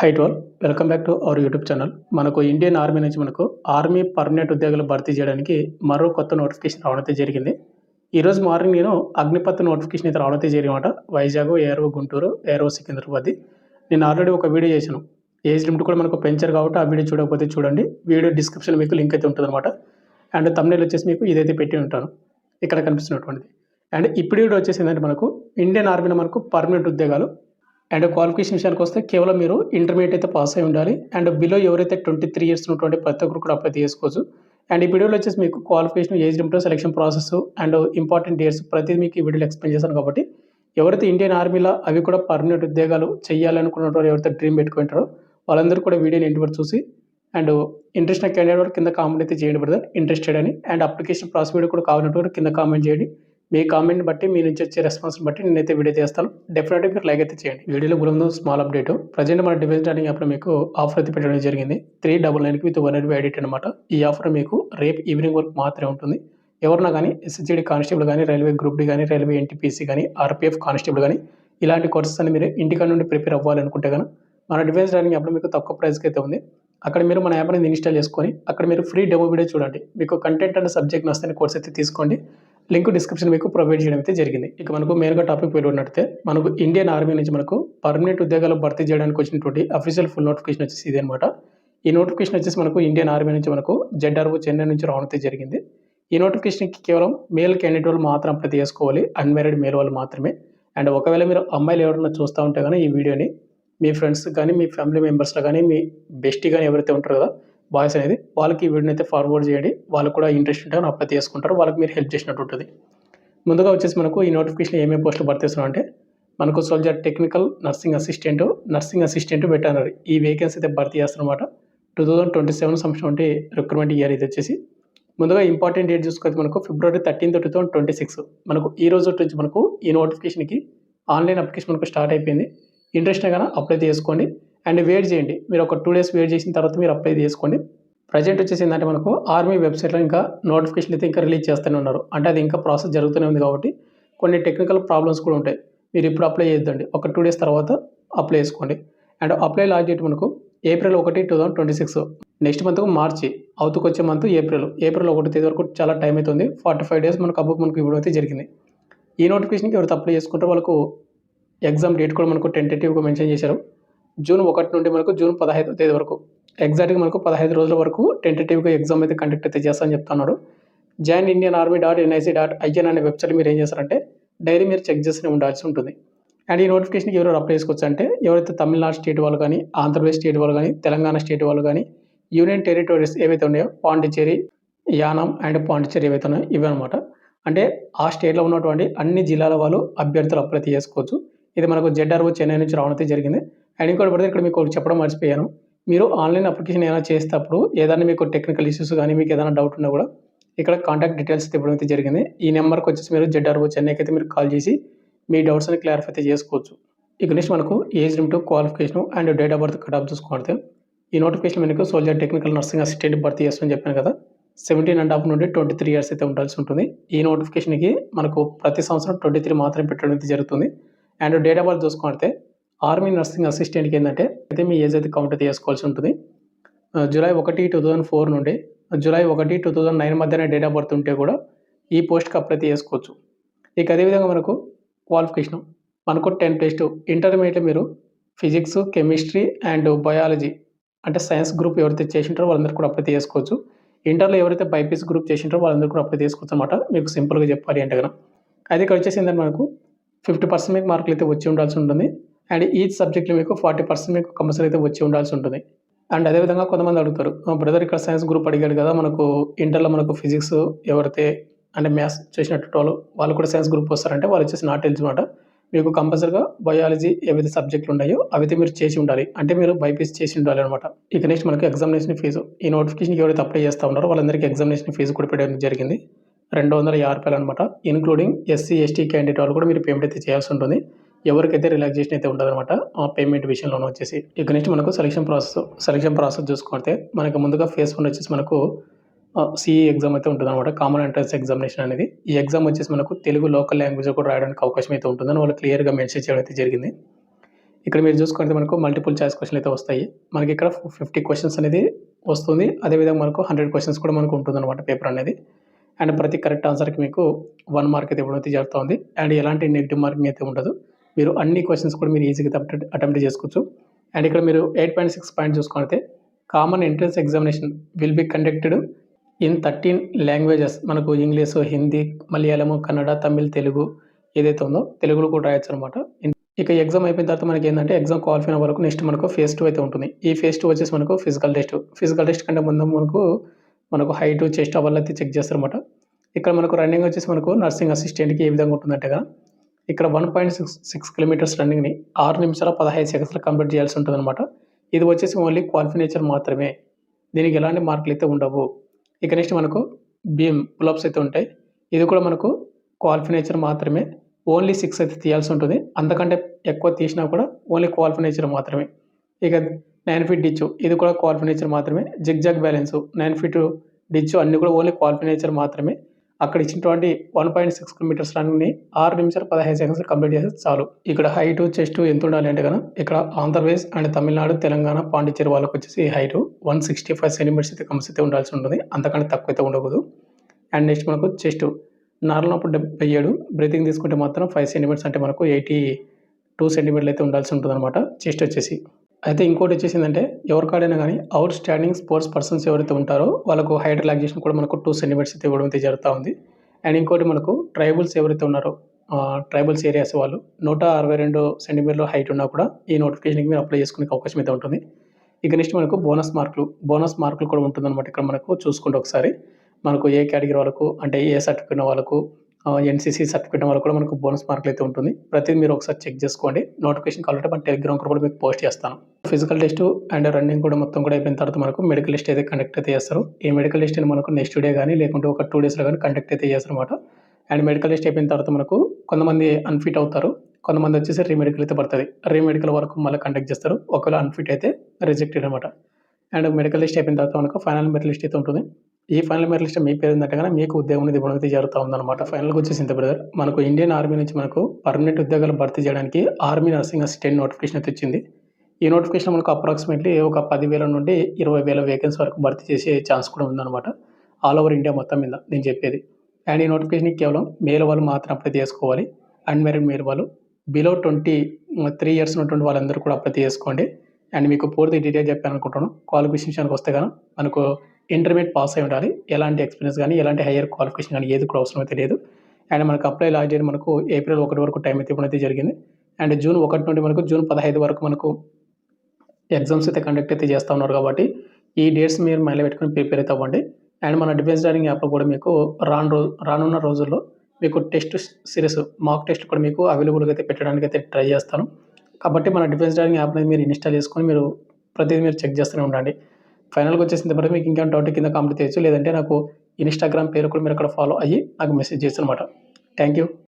High to all welcome back to our YouTube channel. మనకు Indian army నుంచి మనకు army permanent ఉద్యోగాలు భర్తీ చేయడానికి మరో కొత్త నోటిఫికేషన్ రావడం జరిగింది. ఈరోజు మార్నింగ్ నేను అగ్నిపత్ నోటిఫికేషన్ అయితే రావడం జరిగిందన్నమాట. Vizag, ARO Guntur, ARO Secunderabad. నేను ఆల్రెడీ ఒక వీడియో చేశాను. ఏజ్ లిమిట్ కూడా మనకు పెంచారు కాబట్టి ఆ వీడియో చూడకపోతే చూడండి. వీడియో డిస్క్రిప్షన్లో మీకు లింక్ అయితే ఉంటుందన్నమాట. అండ్ థంబ్నెయిల్ వచ్చేసి మీకు ఇదైతే పెట్టి ఉంటాను ఇక్కడ కనిపిస్తున్నటువంటిది. అండ్ ఇప్పుడు వీడియో వచ్చేసి ఏంటంటే మనకు ఇండియన్ ఆర్మీలో మనకు పర్మనెంట్ ఉద్యోగాలు అండ్ క్వాలిఫికేషన్ విషయానికి వస్తే కేవలం మీరు ఇంటర్మీడియట్ అయితే పాస్ అయి ఉండాలి. అండ్ బిలో ఎవరైతే 23 ఇయర్స్ ఉన్నటువంటి ప్రతి ఒక్కరు కూడా అప్లై చేసుకోవచ్చు. అండ్ ఈ వీడియోలో వచ్చేసి మీకు qualification, age limit, selection process and important dates ప్రతిదీ మీకు ఈ వీడియోలో ఎక్స్ప్లెయిన్ చేశాను. కాబట్టి ఎవరైతే ఇండియన్ ఆర్మీలో అవి కూడా పర్మనెంట్ ఉద్యోగాలు చేయాలనుకున్నటువంటి ఎవరైతే డ్రీమ్ పెట్టుకుంటారో వాళ్ళందరూ కూడా వీడియోని ఇంటి వరకు చూసి అండ్ ఇంట్రెస్ట్ ఉన్న క్యాండిడేట్ వరకు కింద కామెంట్ అయితే చేయండి బ్రదర్, ఇంట్రెస్టెడ్ అని. అండ్ అప్లికేషన్ ప్రాసెస్ వీడియో కూడా కావాలంటే కింద కామెంట్ చేయండి. మీ కామెంట్ బట్టి మీ నుంచి వచ్చే రెస్పాన్స్ బట్టి నేనైతే వీడియో చేస్తాను. డెఫినెట్గా మీరు లైక్ అయితే చేయండి. వీడియోలో ముందు స్మాల్ అప్డేట్. ప్రజెంట్ మన డిఫెన్స్ ట్రైనింగ్ యాప్లో మీకు ఆఫర్ అయితే పెట్టడం జరిగింది. 399 విత్ 180 ఎడిట్ అనమాట. ఈ ఆఫర్ మీకు రేపు ఈవినింగ్ వరకు మాత్రమే ఉంటుంది. ఎవరన్నా కానీ ఎస్ఎస్జీడీ కానిస్టేబుల్ కానీ, రైల్వే గ్రూప్ డి కానీ, రైల్వే ఎన్టీపీసీ కానీ, ఆర్పీఎఫ్ కానిస్టేబుల్ కానీ ఇలాంటి కోర్సెస్ అని మీరు ఇంటికాడ నుండి ప్రిపేర్ అవ్వాలనుకుంటే కానీ మన డిఫెన్స్ ట్రైనింగ్ యాప్లో మీకు తక్కువ ప్రైస్కి అయితే ఉంది. అక్కడ మీరు మన యాప్ అనేది ఇన్స్టాల్ చేసుకొని అక్కడ మీరు ఫ్రీ డెమో వీడియో చూడండి. మీకు కంటెంట్ అండ్ సబ్జెక్ట్ నచ్చని కోర్స్ అయితే తీసుకోండి. లింక్ డిస్క్రిప్షన్ మీకు ప్రొవైడ్ చేయడం అయితే జరిగింది. ఇక మనకు మెయిన్గా టాపిక్ వెళ్ళినట్టే మనకు ఇండియన్ ఆర్మీ నుంచి మనకు పర్మనెంట్ ఉద్యోగాలు భర్తీ చేయడానికి వచ్చినటువంటి అఫీషియల్ ఫుల్ నోటిఫికేషన్ వచ్చేసి ఇది అనమాట. ఈ నోటిఫికేషన్ వచ్చేసి మనకు ఇండియన్ ఆర్మీ నుంచి మనకు జెడ్ఆర్ఓ చెన్నై నుంచి రావడం అయితే జరిగింది. ఈ నోటిఫికేషన్కి కేవలం మేల్ క్యాండిడేట్ వాళ్ళు మాత్రం అప్లై చేసుకోవాలి, అన్మ్యారీడ్ మేల్ వాళ్ళు మాత్రమే. అండ్ ఒకవేళ మీరు అమ్మాయిలు ఎవరైనా చూస్తూ ఉంటే కానీ ఈ వీడియోని మీ ఫ్రెండ్స్ కానీ, మీ ఫ్యామిలీ మెంబర్స్లో కానీ, మీ బెస్టీ కానీ ఎవరైతే ఉంటారో కదా బాయ్స్ అనేది, వాళ్ళకి ఈ వీడియోని అయితే ఫార్వర్డ్ చేయండి. వాళ్ళకు కూడా ఇంట్రెస్ట్ ఉంటే అప్లై చేసుకుంటారు, వాళ్ళకి మీరు హెల్ప్ చేసినట్టు ఉంటుంది. ముందుగా వచ్చేసి మనకు ఈ నోటిఫికేషన్ ఏమేమి పోస్టులు భర్తీ చేస్తున్నాం అంటే మనకు soldier, technical, nursing assistant, veterinary ఈ వేకెన్సీ అయితే భర్తీ చేస్తారన్నమాట. 2027 సంవత్సరం అంటే రిక్రూట్మెంట్ ఇయర్ ఇది వచ్చేసి. ముందుగా ఇంపార్టెంట్ డేట్ చూసుకుంటే మనకు February 13, 2026 మనకు ఈ రోజు నుంచి మనకు ఈ నోటిఫికేషన్కి ఆన్లైన్ అప్లికేషన్ మనకు స్టార్ట్ అయిపోయింది. ఇంట్రెస్ట్ కానీ అప్లై చేసుకోండి అండ్ వెయిట్ చేయండి. మీరు ఒక 2 days వెయిట్ చేసిన తర్వాత మీరు అప్లై చేసుకోండి. ప్రజెంట్ వచ్చేసి ఏంటంటే మనకు ఆర్మీ వెబ్సైట్లో ఇంకా నోటిఫికేషన్ అయితే ఇంకా రిలీజ్ చేస్తూనే ఉన్నారు. అంటే అది ఇంకా ప్రాసెస్ జరుగుతూనే ఉంది కాబట్టి కొన్ని టెక్నికల్ ప్రాబ్లమ్స్ కూడా ఉంటాయి. మీరు ఇప్పుడు అప్లై చేయొద్దండి, ఒక 2 days తర్వాత అప్లై చేసుకోండి. అండ్ అప్లై లాస్ట్ డేట్ మనకు April 1, 2026. నెక్స్ట్ మంత్ మార్చి అవుతుకొచ్చే మంత్ April 1 తేదీ వరకు చాలా టైం అవుతుంది. 45 days మనకు అబ్బు మనకు ఇవ్వడం అయితే జరిగింది. ఈ నోటిఫికేషన్కి ఎవరైతే అప్లై చేసుకుంటారో వాళ్ళకు ఎగ్జామ్ డేట్ కూడా మనకు టెంటేటివ్గా మెన్షన్ చేశారు. June 1 నుండి మనకు June 15వ తేదీ వరకు ఎగ్జాక్ట్గా మనకు 15 రోజుల వరకు టెంటేటివ్గా ఎగ్జామ్ అయితే కండక్ట్ అయితే చేస్తామని చెప్తున్నాడు. joinindianarmy.nic.in అనే వెబ్సైట్ మీరు ఏం చేస్తారంటే డైలీ మీరు చెక్ చేస్తూనే ఉండాల్సి ఉంటుంది. అండ్ ఈ నోటిఫికేషన్కి ఎవరు అప్లై చేసుకోవచ్చు అంటే ఎవరైతే తమిళనాడు స్టేట్ వాళ్ళు కానీ, ఆంధ్రప్రదేశ్ స్టేట్ వాళ్ళు కానీ, తెలంగాణ స్టేట్ వాళ్ళు కానీ, యూనియన్ టెరిటరీస్ ఏవైతే ఉన్నాయో పాండిచ్చేరి, యానాం అండ్ పాండిచ్చేరి ఏవైతే ఉన్నాయో ఇవి అనమాట. అంటే ఆ స్టేట్లో ఉన్నటువంటి అన్ని జిల్లాల వాళ్ళు అభ్యర్థులు అప్లై చేసుకోవచ్చు. ఇది మనకు జెడ్ఆర్ఓ చెన్నై నుంచి రావడం అయితే జరిగింది. అండ్ ఇంకోటి పడితే ఇక్కడ మీకు చెప్పడం మర్చిపోయాను. మీరు ఆన్లైన్ అప్లికేషన్ ఏమైనా చేసేటప్పుడు ఏదైనా మీకు టెక్నికల్ ఇష్యూస్ కానీ మీకు ఏదైనా డౌట్ ఉన్నా కూడా ఇక్కడ కాంటాక్ట్ డీటెయిల్స్ ఇవ్వడం అయితే జరిగింది. ఈ నెంబర్కి వచ్చేసి మీరు జెడ్ఆర్ఓ చెన్నైకి అయితే మీరు కాల్ చేసి మీ డౌట్స్ అని క్లారిఫై అయితే చేసుకోవచ్చు. ఇక నెక్స్ట్ మనకు age limit, qualification and date of birth cut off చూసుకుంటే ఈ నోటిఫికేషన్ మనకు సోల్జర్, టెక్నికల్, నర్సింగ్ అసిస్టెంట్ భర్తీ చేస్తామని చెప్పాను కదా. 17.5 నుండి 23 years అయితే ఉండాల్సి ఉంటుంది. ఈ నోటిఫికేషన్కి మనకు ప్రతి సంవత్సరం 23 మాత్రమే పెట్టడం అయితే జరుగుతుంది. అండ్ డేట్ ఆఫ్ బర్త్ చూసుకుంటే ఆర్మీ నర్సింగ్ అసిస్టెంట్కి ఏంటంటే అయితే మీ ఏజ్ అయితే కౌంట్ అయితే చేసుకోవాల్సి ఉంటుంది. July 1, 2004 నుండి July 1, 2009 మధ్యన డేట్ ఆఫ్ బర్త్ ఉంటే కూడా ఈ పోస్ట్కి అప్లై చేసుకోవచ్చు. ఇక అదేవిధంగా మనకు క్వాలిఫికేషన్ మనకు 10+2 ఇంటర్మీడియట్లో మీరు ఫిజిక్స్, కెమిస్ట్రీ అండ్ బయాలజీ అంటే సైన్స్ గ్రూప్ ఎవరైతే చేసింటారో వాళ్ళందరూ కూడా అప్లై చేసుకోవచ్చు. ఇంటర్లో ఎవరైతే బైపీసీ గ్రూప్ చేసింటారో వాళ్ళందరూ కూడా అప్లై చేసుకోవచ్చు అనమాట. మీకు సింపుల్గా చెప్పాలి అంటే కనుక అయితే ఇక్కడ వచ్చేసి ఏంటంటే మనకు 50% మీకు మార్కులు అయితే వచ్చి ఉండాల్సి ఉంటుంది. అండ్ ఈచ్ సబ్జెక్ట్లో మీకు 40% మీకు కంపల్సరీ అయితే వచ్చి ఉండాల్సి ఉంటుంది. అండ్ అదేవిధంగా కొంతమంది అడుగుతారు, బ్రదర్ ఇక్కడ సైన్స్ గ్రూప్ అడిగాడు కదా, మనకు ఇంటర్లో మనకు ఫిజిక్స్ ఎవరైతే అంటే మ్యాథ్స్ చేసినట్టు వాళ్ళు కూడా సైన్స్ గ్రూప్ వస్తారంటే వాళ్ళు వచ్చేసి నాట్ ఎలిజిబుల్ అనమాట. మీకు కంపల్సరీగా బయాలజీ ఏవైతే సబ్జెక్టులు ఉన్నాయో అవైతే మీరు చేసి ఉండాలి, అంటే మీరు బైపీసీ చేసి ఉండాలి అనమాట. ఇక నెక్స్ట్ మనకు ఎగ్జామినేషన్ ఫీజు ఈ నోటిఫికేషన్కి ఎవరైతే అప్లై చేస్తూ ఉన్నారో వాళ్ళందరికీ ఎగ్జామినేషన్ ఫీజు కూడా పెట్టడం జరిగింది. 250 రూపాయలు అనమాట. ఇన్క్లూడింగ్ ఎస్సీ, ఎస్టీ క్యాండిడేట్ వాళ్ళు కూడా మీరు పేమెంట్ అయితే చేయాల్సి ఉంటుంది. ఎవరికైతే రిలాక్సేషన్ అయితే ఉండదన్నమాట ఆ పేమెంట్ విషయంలోనే వచ్చేసి. ఇక నెక్స్ట్ మనకు సెలక్షన్ ప్రాసెస్ చూసుకుంటే మనకు ముందుగా ఫేజ్ 1 వచ్చేసి మనకు సిఈ ఎగ్జామ్ అయితే ఉంటుందన్నమాట. కామన్ ఎంట్రన్స్ ఎగ్జామినేషన్ అనేది. ఈ ఎగ్జామ్ వచ్చేసి మనకు తెలుగు లోకల్ లాంగ్వేజ్ కూడా రాయడానికి అవకాశం అయితే ఉంటుందని వాళ్ళు క్లియర్గా మెన్షన్ చేయడం అయితే జరిగింది. ఇక్కడ మీరు చూసుకుంటే మనకు మల్టిపుల్ చాయిస్ క్వెషన్లు అయితే వస్తాయి. మనకి ఇక్కడ 50 క్వెషన్స్ అనేది వస్తుంది. అదేవిధంగా మనకు 100 క్వెషన్స్ కూడా మనకు ఉంటుందన్నమాట పేపర్ అనేది. అండ్ ప్రతి కరెక్ట్ ఆన్సర్‌కి మీకు 1 మార్క్ అయితే ఇవ్వడం అయితే జరుగుతా ఉంది. అండ్ ఎలాంటి నెగెటివ్ మార్కింగ్ అయితే ఉండదు. మీరు అన్ని క్వెషన్స్ కూడా మీరు ఈజీగా అటెంప్ట్ చేసుకోవచ్చు. అండ్ ఇక్కడ మీరు 8.6 పాయింట్ చూసుకుంటే common entrance examination will be conducted in 13 languages. మనకు ఇంగ్లీషు, హిందీ, మలయాళము, కన్నడ, తమిళ్, తెలుగు ఏదైతే ఉందో తెలుగులో కూడా రాయొచ్చు అనమాట. ఇక ఎగ్జామ్ అయిపోయిన తర్వాత మనకి ఏంటంటే ఎగ్జామ్ క్వాలిఫై అయిన వరకు నెక్స్ట్ మనకు ఫేజ్ 2 అయితే ఉంటుంది. ఈ ఫేజ్ 2 వచ్చేసి మనకు ఫిజికల్ టెస్ట్. ఫిజికల్ టెస్ట్ కంటే ముందు మనకు హైట్, చెస్ట్ అవన్నీ అయితే చెక్ చేస్తారన్నమాట. ఇక్కడ మనకు రన్నింగ్ వచ్చేసి మనకు నర్సింగ్ అసిస్టెంట్‌కి ఏ విధంగా ఉంటుందంటే గనక ఇక్కడ 1.66 కిలోమీటర్స్ రన్నింగ్‌ని 6 నిమిషాల 15 సెకండ్స్‌లో కంప్లీట్ చేయాల్సి ఉంటుందన్నమాట. ఇది వచ్చేసి ఓన్లీ క్వాలిఫై నేచర్ మాత్రమే. దీనికి ఎలాంటి మార్కులు అయితే ఉండవు. ఇక నెక్స్ట్ మనకు బీమ్ పులప్స్ అయితే ఉంటాయి. ఇది కూడా మనకు క్వాలిఫై నేచర్ మాత్రమే. ఓన్లీ 6 అయితే తీయాల్సి ఉంటుంది. అంతకంటే ఎక్కువ తీసినా కూడా ఓన్లీ క్వాలిఫై నేచర్ మాత్రమే. ఇక 9 ఫీట్ డిచ్ ఇది కూడా క్వాలిఫై నేచర్ మాత్రమే. జిగ్‌జాగ్ బ్యాలెన్స్ 9 ఫీట్ డిచ్ అన్నీ కూడా ఓన్లీ క్వాలిఫై నేచర్ మాత్రమే. అక్కడ ఇచ్చినటువంటి 1.6 కిలోమీటర్స్ రన్నింగ్‌ని 6 నిమిషాలు 15 సెకండ్స్‌లో కంప్లీట్ చేస్తే చాలు. ఇక్కడ హైట్, చెస్ట్ ఎంత ఉండాలి అంటే గనక ఇక్కడ ఆంధ్రప్రదేశ్ అండ్ తమిళనాడు, తెలంగాణ, పాండిచ్చేరి వాళ్ళకి వచ్చేసి హైట్ 165 సెంటీమీటర్స్ అయితే కంపల్సరీ ఉండాల్సి ఉంటుంది. అంతకంటే తక్కువ అయితే ఉండకూడదు. అండ్ నెక్స్ట్ మనకు చెస్ట్ నార్మల్ అప్పుడు 77, బ్రీతింగ్ తీసుకుంటే మాత్రం 5 సెంటీమీటర్స్ అంటే మనకు 82 సెంటీమీటర్లు అయితే ఉండాల్సి ఉంటుందన్నమాట చెస్ట్ వచ్చేసి. అయితే ఇంకోటి వచ్చేసి ఏంటంటే ఎవరికాడైనా కానీ అవుట్ స్టాండింగ్ స్పోర్ట్స్ పర్సన్స్ ఎవరైతే ఉంటారో వాళ్ళకు హైట్ రిలాక్సేషన్ కూడా మనకు 2 సెంటీమీటర్స్ అయితే ఇవ్వడం అయితే జరుగుతూ ఉంది. అండ్ ఇంకోటి మనకు ట్రైబల్స్ ఎవరైతే ఉన్నారో ట్రైబల్స్ ఏరియాస్ వాళ్ళు 162 సెంటీమీటర్ల హైట్ ఉన్నా కూడా ఈ నోటిఫికేషన్‌కి మీరు అప్లై చేసుకునే అవకాశం అయితే ఉంటుంది. ఇక నెక్స్ట్ మనకు బోనస్ మార్కులు కూడా ఉంటుందన్నమాట. ఇక్కడ మనకు చూసుకుంటే ఒకసారి మనకు ఏ కేటగిరీ వాళ్ళకు అంటే ఏ సర్టిఫికేట్ ఉన్న వాళ్ళకు ఎన్‌సీసీ సర్టిఫికేట్ వాళ్ళకు కూడా మనకు బోనస్ మార్కులు అయితే ఉంటుంది. ప్రతిదీ మీరు ఒకసారి చెక్ చేసుకోండి. నోటిఫికేషన్ కావాలంటే మన టెలిగ్రామ్ గ్రూప్‌లో మీకు పోస్ట్ చేస్తాను. ఫిజికల్ టెస్ట్ అండ్ రన్నింగ్ కూడా మొత్తం కూడా అయిపోయిన తర్వాత మనకు మెడికల్ టెస్ట్ అయితే కండక్ట్ అయితే చేస్తారు. ఈ మెడికల్ టెస్ట్‌ని మనకు నెక్స్ట్ డే గానీ లేకుంటే ఒక 2 డేస్‌లో గానీ కండక్ట్ అయితే చేస్తారన్నమాట. అండ్ మెడికల్ టెస్ట్ అయిపోయిన తర్వాత మనకు కొంతమంది అన్‌ఫిట్ అవుతారు. కొంతమంది వచ్చేసి రీమెడికల్ అయితే పడుతుంది. రీమెడికల్ వరకు మళ్ళీ కండక్ట్ చేస్తారు. ఒకవేళ అన్‌ఫిట్ అయితే రిజెక్టెడ్ అనమాట. అండ్ మెడికల్ లిస్ట్ అయిపోయిన తర్వాత మనకు ఫైనల్ మెరిట్ లిస్ట్ అయితే ఉంటుంది. ఈ ఫైనల్ మెరిట్ లిస్ట్ మీ పేరు ఉందంటే గనక మీకు ఉద్యోగం అనేది ఇవ్వడం అయితే జరుగుతూ ఉందన్నమాట. ఫైనల్‌గా వచ్చేసి ఇంత బ్రదర్ మనకు ఇండియన్ ఆర్మీ నుంచి మనకు పర్మనెంట్ ఉద్యోగాలు భర్తీ చేయడానికి ఆర్మీ నర్సింగ్ అసిస్టెంట్ నోటిఫికేషన్ అయితే వచ్చింది. ఈ నోటిఫికేషన్ మనకు అప్రాక్సిమేట్లీ ఒక 10,000 నుండి 20,000 వేకెన్సీ వరకు భర్తీ చేసే ఛాన్స్ కూడా ఉందన్నమాట. ఆల్ ఓవర్ ఇండియా మొత్తం మీద నేను చెప్పేది. అండ్ ఈ నోటిఫికేషన్‌కి కేవలం మేల్ వాళ్ళు మాత్రం అప్లై చేసుకోవాలి. అన్‌మ్యారీడ్ మేల్ వాళ్ళు బిలో 23 ఇయర్స్ ఉన్నటువంటి వాళ్ళందరూ కూడా అప్లై చేసుకోండి. అండ్ మీకు పూర్తి డీటెయిల్ చెప్పాననుకుంటున్నాను. క్వాలిఫికేషన్ విషయానికి వస్తే గనక మనకు ఇంటర్మీడియేట్ పాస్ అయి ఉండాలి. ఎలాంటి ఎక్స్‌పీరియన్స్ గానీ, ఎలాంటి హైయర్ క్వాలిఫికేషన్ గానీ ఏది కూడా అవసరం అయితే లేదు. అండ్ మనకు అప్లై లాస్ట్ డేట్ మనకు ఏప్రిల్ 1 వరకు టైం అయితే ఇవ్వడం అయితే జరిగింది. అండ్ జూన్ 1 నుండి మనకు జూన్ 15 వరకు మనకు ఎగ్జామ్స్ అయితే కండక్ట్ అయితే చేస్తా ఉన్నారు కాబట్టి ఈ డేట్స్ మీరు మైండ్‌లో పెట్టుకొని ప్రిపేర్ అయితే అవ్వండి. అండ్ మన డిఫెన్స్ లెర్నింగ్ యాప్‌లో కూడా మీకు రానున్న రోజుల్లో మీకు టెస్ట్ సిరీస్ మాక్ టెస్ట్ కూడా మీకు అవైలబుల్‌గా అయితే పెట్టడానికి అయితే ట్రై చేస్తాను. కాబట్టి మన డిఫెన్స్ లెర్నింగ్ యాప్ అనేది మీరు ఇన్‌స్టాల్ చేసుకొని మీరు ప్రతిదీ మీరు చెక్ చేస్తూనే ఉండండి. ఫైనల్‌గా వచ్చేసిన తర్వాత మీకు ఇంకేమైనా డౌట్ కింద కామెంట్ చేయొచ్చు. లేదంటే నాకు ఇన్‌స్టాగ్రామ్ పేరు కూడా మీరు అక్కడ ఫాలో అయ్యి నాకు మెసేజ్ చేయొచ్చనమాట. Thank you.